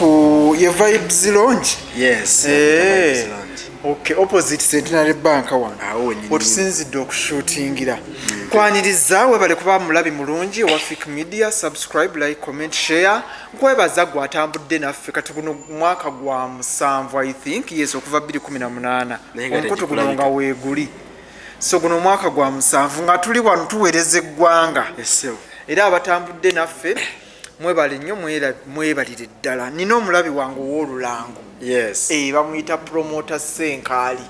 ku ye vibes lounge. Yes. Okay, opposite Centenary Bank wano. Otusinzidde okushootingira. Kwaniriza webale kuba mulabi mulungi wa Fik Media, subscribe, like, comment, share. Nkwebaza gwatambudde naffe kati guno mwaka gwa 7 I think yes okuva 2018. Omukutu guno nga weeguli. So guno mwaka gwa 7 nga tuli wano tuweereza eggwanga. Era abatambudde naffe mwebale nnyo mwebalire ddala. Nina omulabi wange ow'olulango. Yes. Bamuyita promoter Senkaali.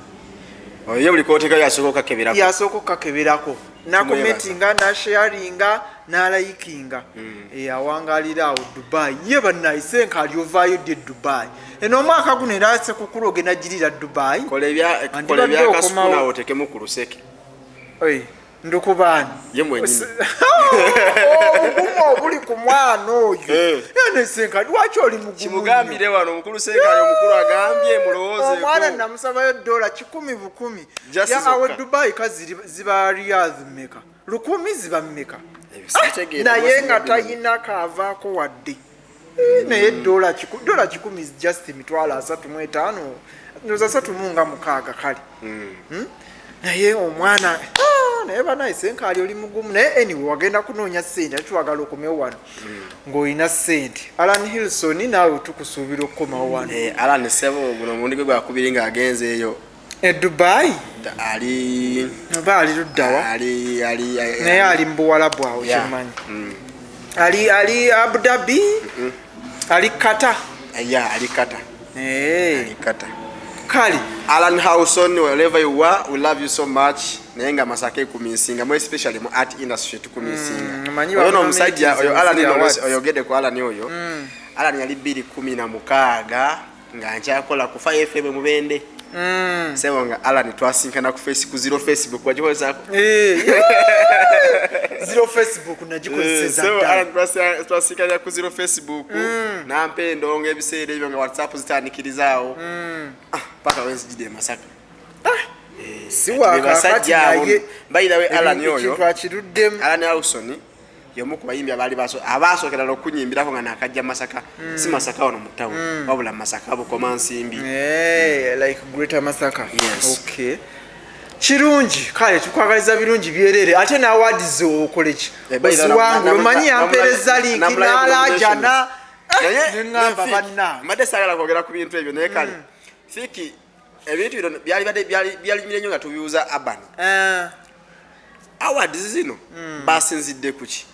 Oyo buli kooteka yasooka keberako. Yasooka keberako. Na commentinga na sharinga na likinga. Awangalira awo Dubai. Ye bannayi Senkaali ovaayo de Dubai. Eno mwaka guno era se kukuloge najirira Dubai. Kolebya kasukuna otekemu ku luseke. Ndukubani ye mwenyine obuli ku mwana oyo ene Senkaali lwaki oli mugumu kimugambire wano omukulu Senkaali omukulu agambye mulowooze omwana namusabayo $10,000 ya awe Dubai kazi ziba Riyadh meka 10 ziba meka naye nga tayina kavaako wadde naye $10,000 is just $35 ndoza 36 kale naye omwana naye banaye Senkaali oli mugumu naye anyway wagenda kunoonya ssente ate twagala okomewo wano ng'olina ssente. Alan Hilson naawe tukusuubira okukomawo wano. Alan Sebo guno omundi gwe gwakubiri ng'agenze eyo Dubai ali oba ali luddawa naye ali mu buwalabu awo kyemmanyi ali Abu Dhabi ali Qatar ali Qatar kali Alan Hawson, wherever you are, we love you so much. Nenga masake kumisinga, more especially mu art industry tukumisinga. Ono musajja oyo Alan oyo gede ko Alan oyo. Alan yali 2016 nga nchakola ku 5FM mubende. Sebo nga Alan twasinkana ku Zero Facebook wajiweza ko. Zero Facebook nagikozesa. Sebo Alan twasinkana ku Zero Facebook. Nampe ndonga ebiseere ebyo nga WhatsApp zitanikirizawo. Paka wenzi jide Masaka. Siwa kakati by the way Alan yoyo Alan Hawson yomu kubayimbi abali abasookera okunyimbirako nga nakajja Masaka si Masaka ono mutawo wabula Masaka abo komansimbi like Greater Masaka. Yes. Okay. Kirungi kale tukwagaliza birungi byerere ate na awards okoleki basiwangu omanyi ampereza link n'alajana ngamba banna made sagala kwogera ku bintu ebyo naye kale Fiki ebintu bino byali mirenyo nga tubiuza Urban awards zino basinzidde kuki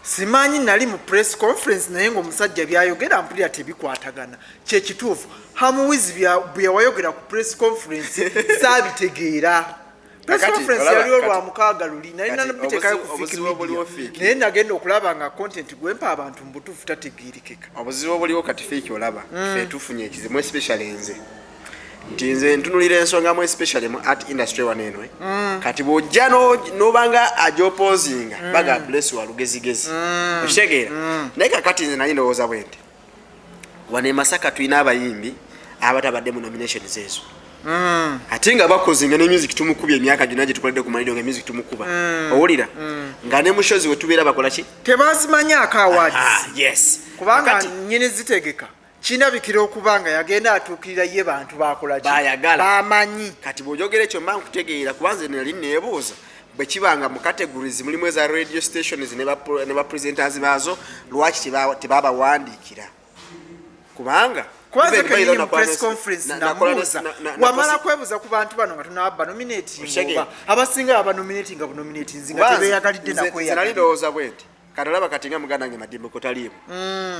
simanyi nali mu press conference naye ng'omusajja byayogera mpulira tebikwatagana kye kituufu hamuwizi byawayogera ku press conference saabitegeera press conference yali olwa mukaaga luli naye nabitekayo ku Fiki naye nagenda okulaba nga content gwempa abantu mu butuufu tategeerekeka obuzibu obuliwo kati Fiki olaba ffe tufunye ekizibu especially nze ntinze ntunulira ensonga mu especially mu art industry waneno kati bwojja nobanga ajopozinga baga bless wa lugezigezi okitegeera naye kakati nze nali ndowooza bwente wane Masaka tulina abayimbi abatabadde mu nominations ezo ate nga bakozinga ne music tumukubye emyaka gyonna gye tukoledde ku malidio nga music tumukuba owulira nga ne mushozi we tubeera bakola ki tebazimanyaako awards yes kubanga nyini zitegeka kinabikira okubanga yagenda atuukirira ye bantu bakola ki bamanyi kati bw'ojogera ekyo mba nkutegeera kubanze nali neebuuza bwe kibanga mu categories mulimu eza radio stations ne ba presenters baazo lwaki tebabawandiikira kubanga kwanza kenini mu press conference namuuza wamala kwebuza ku bantu bano nga tunabba nominating oba abasinga abanominating abonominating nga tebeeyagalidde nakweyagalidde nali ndowooza bwenti kadalaba katinga muganda nge Madimbe ko taliimu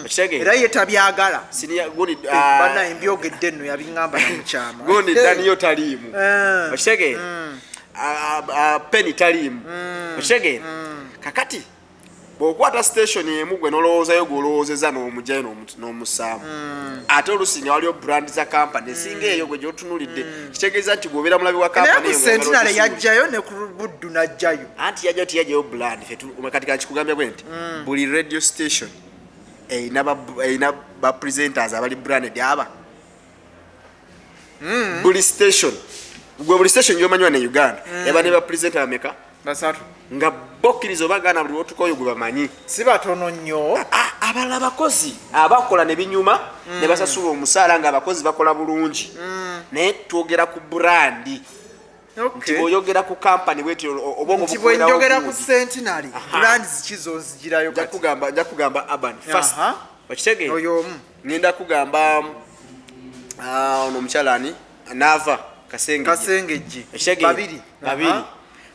okitegeera era ye tabyagala siniya guni bana embyogedde nno yabiŋŋamba na mukyama guni daniyo taliimu okitegeera Penny taliimu okitegeera kakati bw'okwata station emu gwe nolowoozayo gw'olowoozeza n'omugyayo n'omusaamu ate olusinga waliyo brand za company esinga eyo gwe gy'otunulidde kitegeeza nti gweobeera mulabi wa company Sentinel yajjayo ne ku Buddu najjayo anti yajjayo tiyajjayo brand kati kakikugambya bwe nti buli radio station eyina ba presenters abali branded aba buli station gwe buli station gy'omanywa ne Uganda eba ne ba presenter ameka basatu nga bokkiriza obagana buli otukoyo gwe bamanyi si batono nnyo abalala abakozi abakola ne binyuma ne basasula omusaala nga abakozi bakola bulungi naye twogera ku burandi nti bw'oyogera ku kampani bwetyo obwongo nti bwe njogera ku Centenary brand zikizo zigirayo kati nja kugamba urban first okitegeera oyo omu ngenda kugamba ono omukyala ani Nava Kasengejje babiri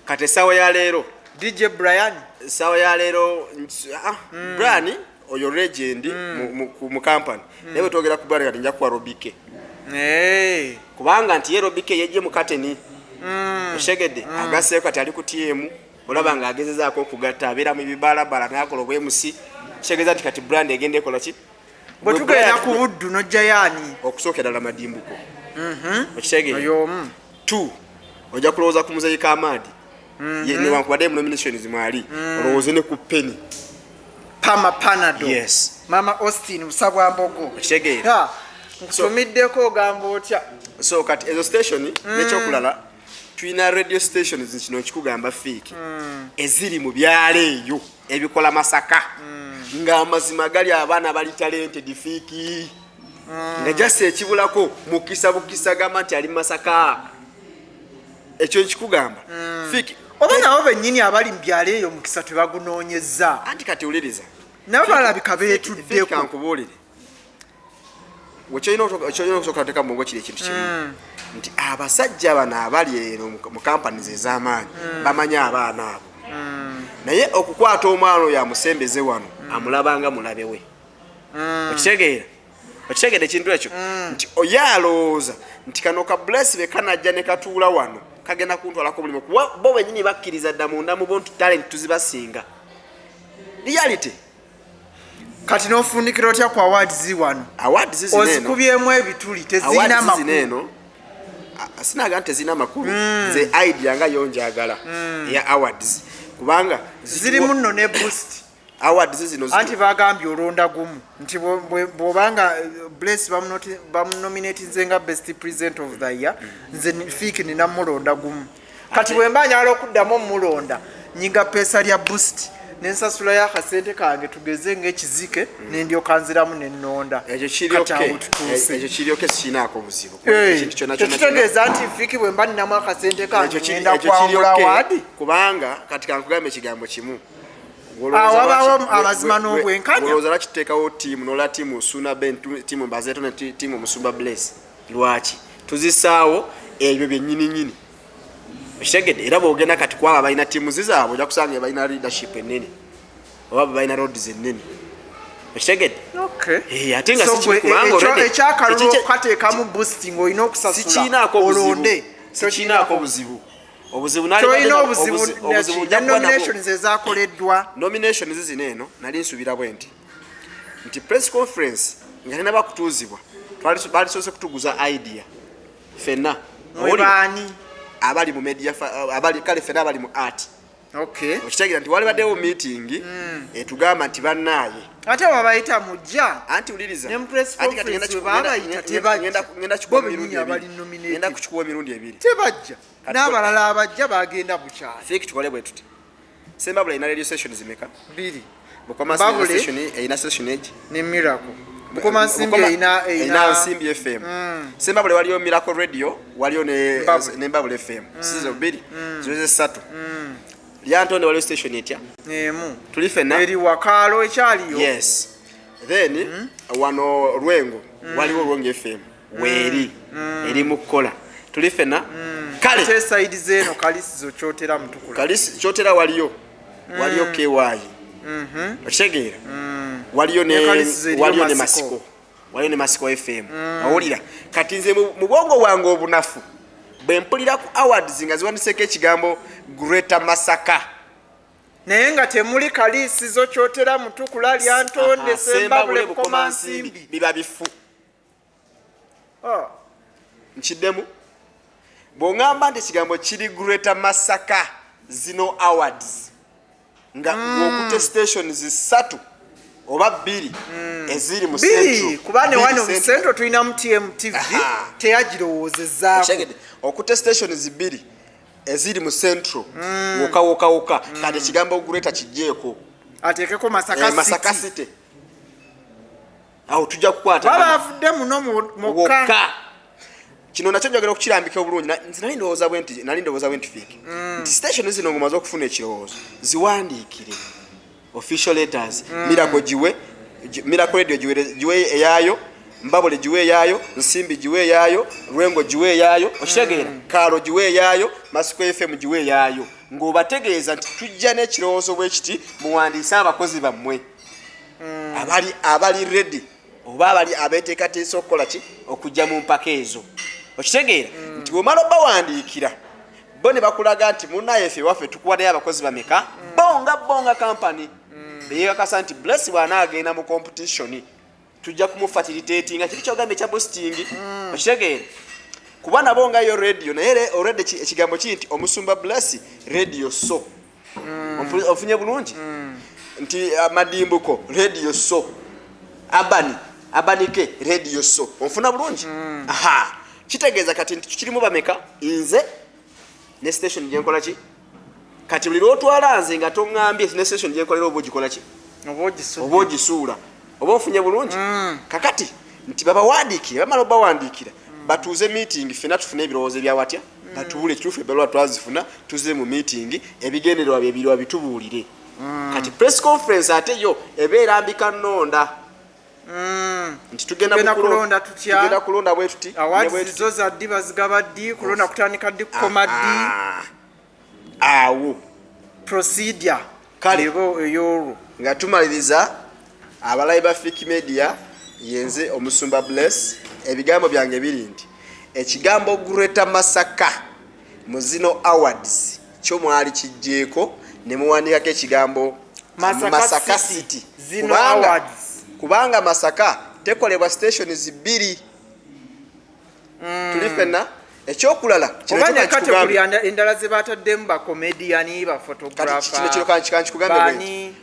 kati essaawa ya leero DJ Brian essaawa ya leero Brian oyo legend mu kampani naye bwe twogera ku Brian kati nja kuwa Robike kubanga nti ye Robike yejje mu kateni oshegedde agasseyo kati ali ku TM olaba nga agezezaako okugatta abeera mu bibalabala nakola obwemusi kitegeeza nti kati brand egenda ekola ki bwe tugenda ku buddu nojja yaani okusookera ddala madimbuko okitegeera oyo 2 ojja kulowooza ku muzeyi Kamadi newankubadde mu nominations mwali olowooze ne ku Penny Pama Panado yes Mama Austin Busabwa Mbogo okitegeera nkutumiddeko ogamba otya so kati ezo station nekyokulala tulina radio stations kino kikugamba fiiki eziri mu byalo eyo ebikola Masaka nga amazima gali abaana bali talented fiiki nga jase ekibulako mukisa bukisa gamba nti ali Masaka ekyo nkikugamba fiiki oba nabo bennyini abali mu byalo eyo mukisa tebagunoonyeza anti kati uliriza nabo balabika beetuddeko kankubuulire wekyolina okusooka ateeka mu bwongo kiri ekintu kimu nti abasajja bano abali eno mu kampanizi ez'amaanyi bamanyi abaana abo naye okukwata omwana oyo amusembeze wano amulabanga mulabe we okitegeera ekintu ekyo nti oye alowooza nti kano ka Bless be kanajja ne katuula wano kagenda kuntwalako mulimu kuba bo bennyini bakkiriza dda munda mu bo nti talent tuzibasinga reality kati n'ofundikira otya ku awards wano ozikubyemu ebituli tezirina makulu sinaga nti tezirina makulu nze idea nga yonjagala ya awards kubanga zirimu nno ne boost awards zino anti bagambye olonda gumu nti bw'obanga Bless bamunominatinze nga best present of the year nze fiiki nina mulonda gumu kati bwe mba nyala okuddamu mulonda nyiga peesa lya boost nensasula y'akasente kange tugeze ng'ekizike nendyoka nziramu nennonda ekyo kiryoke sikinaako buzibu tekitegeeza nti fiiki bwe mba ninamu akasente kange ngenda kwangula waadi kubanga kati kankugambe ekigambo kimu wabaawo amazima n'obwenkanya olowooza lwakiteekawo tiimu nola tiimu Suna Ben tiimu Mbazeeto ne tiimu Musumba Bless lwaki tuzisaawo ebyo byennyininyini okitegedde era bwogenda kati kwaba balina tiimu zizaabwe ojja kusanga balina leadership ennene oba balina roads ennene okitegedde ate nga ekyakalulu kateekamu boosting olina okusasula olonde sikinaako buzibu kyolina obuzibu nominations ezakoleddwa nominations zino eno nali nsuubira bwe nti press conference nga tena bakutuuzibwa balisoose kutuguza idea fenna mwebani abali mu media abali kale fena abali mu art okitegeera nti wali baddewo meeting etugamba nti bannaaye ate wabayita mujja anti uliriza ngenda kukikuwa emirundi ebiri tebajja n'abalala abajja bagenda bukyali fiiki tukole bwe tuti Sembabule ina radio station zimeka 2 Bukoma station ina station age ne Miracle Bukoma Nsimbi ina Nsimbi FM Sembabule waliyo Miracle Radio waliyo ne Mbabule FM sizo 2 zoze 3 Lyantone waliyo station etya emu tulifena eri wakalo ekyaliyo yes then wano Rwengo waliwo Rwengo FM weri eri mukola tulifena kale te side zeno kalisizo kyotera mutukula kalisi kyotera waliyo KY okitegera waliyo ne Masiko waliyo ne Masiko FM awulira kati nze mu bwongo wange obunafu bwe mpulira ku awards nga ziwandiseko ekigambo Greater Masaka naye nga temuli kalisizo kyotera mutukula Lyantonde Sembabule Bukoma Nsimbi biba bifu nkiddemu bw'ongamba nti ekigambo kiri Greater Masaka zino awards nga okute stations 3 oba 2 eziri mu central kubane wano mu central tulina mu TMTV teyagirowoozezzaako okute stations 2 eziri mu central woka kati ekigambo greater kijjeeko ateekeko Masaka City awo tujja kukwata babavudde muno mokka kino nakyo njagala okukirambika obulungi nali ndowooza bwe nti fiki nti station zino ngomaze okufuna ekirowoozo ziwandiikire official letters Miracle Radio giwe eyaayo Mbabule giwe eyaayo Nsimbi giwe eyaayo Lwengo giwe eyaayo okitegeera Kalo giwe eyaayo Masiko FM giwe eyaayo ng'obategeeza nti tujja n'ekirowoozo bwe kiti muwandiise abakozi bammwe abali ready oba abali abeeteekateesa okukola ki okujja mu mpaka ezo okitegeera nti bw'omala obawandiikira bo ne bakulaga nti munnaye ffe waffe tukuwa naye abakozi bameka bonga company beyeekakasa nti Bless bw'anaagenda mu competition tujja kumufatilitatinga kiri kyogambye ekya boosting okitegeera kuba nabo ngayo radio naye already ekigambo kiri nti omusumba Bless radio so ofunye bulungi nti Madimbuko radio so abanike radio so onfuna bulungi kitegeeza kati nti tukirimu bameka nze ne station gyenkola ki kati buli lwotwala nze nga toŋŋambye ne station gyenkolera oba ogikola ki oba ogisuula oba onfunye bulungi kakati nti babawandiikire bamala obawandiikira batuuze meeting ffena tufune ebirowoozo ebyawatya batubuule ekituufu ebbalwa twazifuna tuze mu meeting ebigendererwa byebirwa bitubuulire kati press conference ate yo ebeera mbika nnonda nti tugenda kulonda bwe tuti zo za ddi bazigaba ddi kulonda kutandika ddi kukoma ddi awo procedure kalebo eyolwo nga tumaliriza abalayi ba Fiki Media yenze omusumba Bless ebigambo byange biri nti ekigambo Greater Masaka mu zino awards kyo mwali kijjeeko ne muwandiikako ekigambo Masaka City zino awards kubanga Masaka tekolebwa stations bbiri tuli ffenna ekyokulala kino endala ze bataddemu bakomediani bafotografa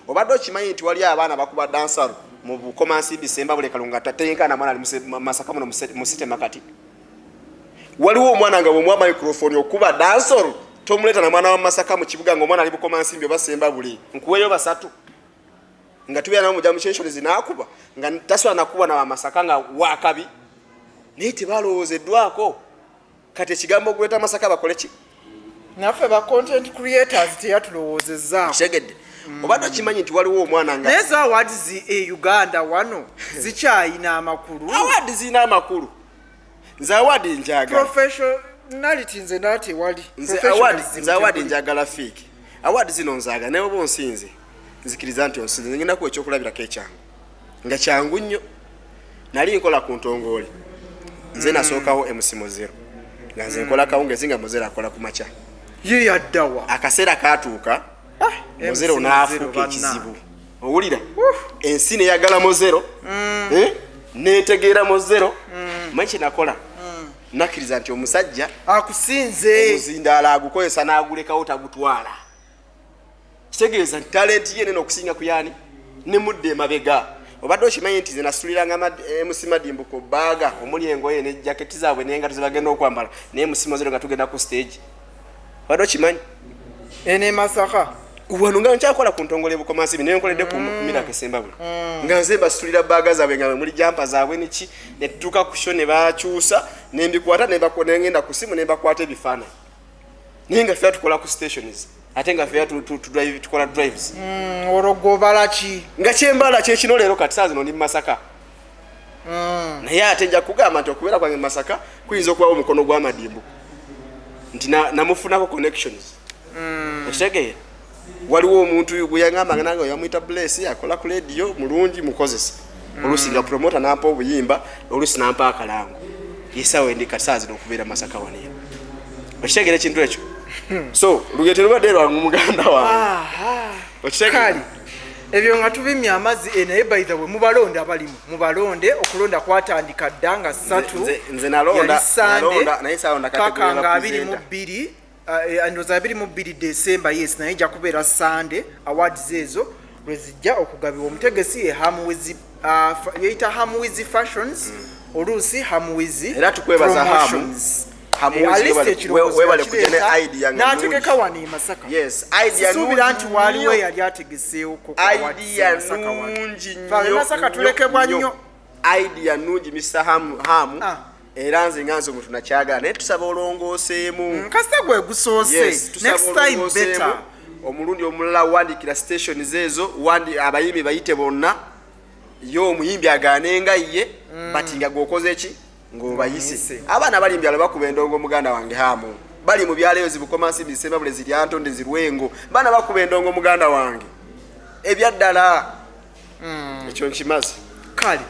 obadde okimanyi nti wali abaana bakuba dansaro mu bukomansi bisemba bule kalunga tatenkana mwana ali Masaka muno mu sitema kati waliwo omwana nga bw'omuwa microphone okuba dansaro tomuleeta na mwana wa Masaka mu kibuga ng'omwana ali bukomansi mbi basemba buli nkuweyo basatu nga tubeera nabo mujja mu kyenshoni zinaakuba nga tasobola nakuba na Masaka nga wakabi naye tebalowoozeddwako kati ekigambo Greater Masaka bakole ki naffe ba content creators teyatulowoozezzaako kitegedde obadde okimanyi nti waliwo omwana nga naye za awards e Uganda wano zikyayina amakulu awards zirina amakulu nze award njagala professionality nze naate wali nze award njagala Fiki award zino nzaaga naye oba onsinze nzikiriza nti onsinze ngendaku ekyokulabirako ekyangu nga kyangu nnyo nali nkola ku ntongooli nze nasookawo MC Mozero nga nze nkola kawungezi nga Mozero akola ku makya ye yaddawa akaseera kaatuuka Mozero n'afuuka ekizibu owulira ensi neyagala Mozero neetegeera Mozero manyi kye nakola nakkiriza nti omusajja akusinze omuzindaala agukozesa n'agulekawo tagutwala kitegeeza nti talenti ye nene okusinga ku yaani ne mudde emabega obadde okimanyi nti ze nasuliranga MC Madimbuko baaga omuli engoye ne jaketi zaabwe n'engato ze bagenda okwambala naye MC Mozero nga tugenda ku stage obadde okimanyi ene Masaka wano nga nkyakola ku ntongole bukomansi naye nkoledde ku Miracle Sembabula nga nze basulira baaga zaabwe nga muli jampa zaabwe niki ne tutuuka ku show ne baakyusa ne mbikwata ne ngenda ku simu ne bakwata ebifaananyi naye nga ffe tukola ku stations ate nga ffe tukola drives ologobala ki nga kyembala kyekino leero kati saa zino ndi Masaka naye ate nja kugamba nti okubeera kwange Masaka kuyinza okubawo omukono gwa Madimbuko nti namufunako connections ekitegeera waliwo omuntu gwe yangambanga nange yamuyita Bless akola ku radio mulungi mukozesa oluusi nga promota nampa obuyimba oluusi nampa akalango yesawe ndi kati saa zino okubeera Masaka waneyo ekitegeera ekintu ekyo so lugete lubadde lwange muganda wange kali ebyo nga tubimye amazzi naye by the way mubalonde abalimu mubalonde okulonda kwatandika dda nga 3 nze nalonda naye saalonda kaka nga 22 ndoza 22 December yes naye nja kubeera Sunday awards ezo lwezijja okugabibwa omutegesi yeyita Hamwizi Fashions oluusi Hamwizi era tukwebaza webale kujja ne idea nga n'ategeka wano e Masaka. Yes, idea suubira nti waliwo yali ategeseewo ko idea nungi nnyo Masaka tulekebwa nnyo idea nungi Mr. Hamu era nze nga nze omuntu nakyagala naye tusaba olongooseemu kasa gwe gusoose next time better omulundi omulala wandikira stations ezo abayimbi bayite bonna yo omuyimbi agaanenga ye bati nga gwokoze ki ng'obayise abaana bali mbyalo bakuba endongo muganda wange Hamu bali mu byalo eyo zibukomansi bisemba bule ziri Antonde zirwengo baana bakuba endongo muganda wange ebyaddala ekyo nkimaze kale